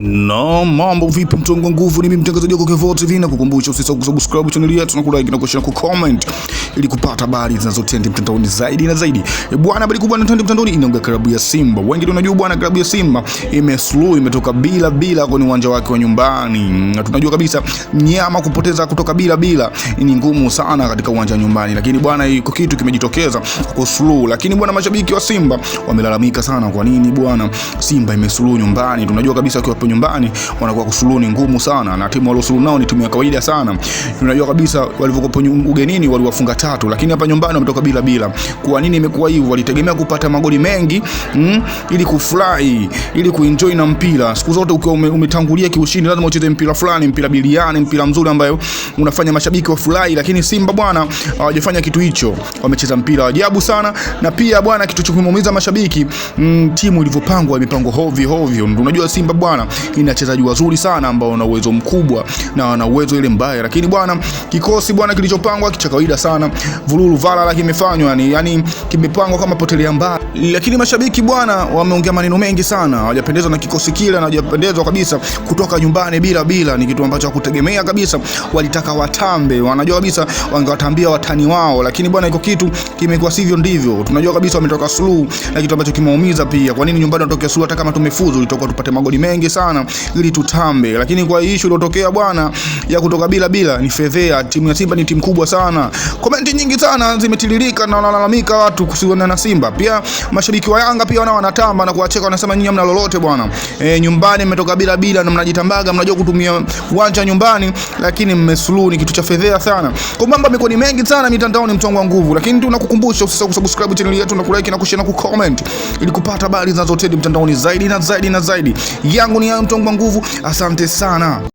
No, mambo vipi mtongo wa nguvu, ni mimi mtangazaji wako Kevo TV na kukumbusha usisahau kusubscribe channel yetu na kulike na kushare na kucomment ili kupata habari zinazotrend mtandaoni zaidi na zaidi. Bwana, habari kubwa inatrend mtandaoni inaongea klabu ya Simba. Wengi tunajua bwana, klabu ya Simba imetoka bila kwenye uwanja wake wa nyumbani. Na tunajua kabisa nyama kupoteza kutoka bila ni ngumu sana katika uwanja wa nyumbani. Lakini bwana, iko kitu kimejitokeza kwa slow. Lakini bwana, mashabiki wa Simba wamelalamika sana, kwa nini bwana Simba imesuluhu nyumbani? Tunajua kabisa kwa nyumbani wanakuwa kusuluhu ni ngumu sana, na timu waliosuluhu nao ni timu ya kawaida sana. Tunajua kabisa walivyokuwa ugenini waliwafunga 3, lakini hapa nyumbani wametoka bila. Kwa nini imekuwa hivyo? Walitegemea kupata magoli mengi ili kufurahi, ili kuenjoy na mpira. Siku zote ukiwa umetangulia kiushindi lazima ucheze mpira fulani, mpira biliani, mpira mzuri ambayo unafanya mashabiki wafurahi. Lakini Simba bwana hawajafanya kitu hicho, wamecheza mpira ajabu sana. Na pia bwana, kitu cha kumuumiza mashabiki, timu ilivyopangwa imepangwa hovyo. Unajua Simba bwana ina wachezaji wazuri sana ambao wana uwezo mkubwa na wana uwezo ile mbaya, lakini bwana kikosi bwana kilichopangwa cha kawaida sana. Vululu vala kimefanywa yani kimepangwa kama potelea mbali. Lakini mashabiki bwana wameongea maneno mengi sana, hawajapendezwa na kikosi kile na hawajapendezwa kabisa kutoka nyumbani bila. Ni kitu ambacho hakutegemea kabisa, walitaka watambe, wanajua kabisa wangewatambia watani wao, lakini bwana iko kitu kimekuwa sivyo ndivyo. Tunajua kabisa wametoka suluhu na kitu ambacho kimeumiza pia. Kwa nini nyumbani watoke suluhu? Hata kama tumefuzu ilitoka tupate magoli mengi sana ili tutambe, lakini kwa issue iliyotokea bwana ya kutoka bila ni fedhea. Timu ya Simba ni timu kubwa sana. Comment nyingi sana zimetiririka na wanalalamika watu kusiwana na Simba. Pia mashabiki wa Yanga pia wanatamba na kuwacheka, wanasema nyinyi hamna lolote bwana. Nyumbani mmetoka bila na mnajitambaga, mnajua kutumia uwanja nyumbani, lakini mmesuluhu, ni kitu cha fedhea sana. Kwa mambo yamekuwa ni mengi sana mitandaoni mtongo wa nguvu, lakini tunakukumbusha usisahau kusubscribe channel yetu na kulike na kushare na kucomment ili kupata habari zinazotrend mtandaoni zaidi na zaidi. Yangu ni mtongo wa nguvu. Asante sana.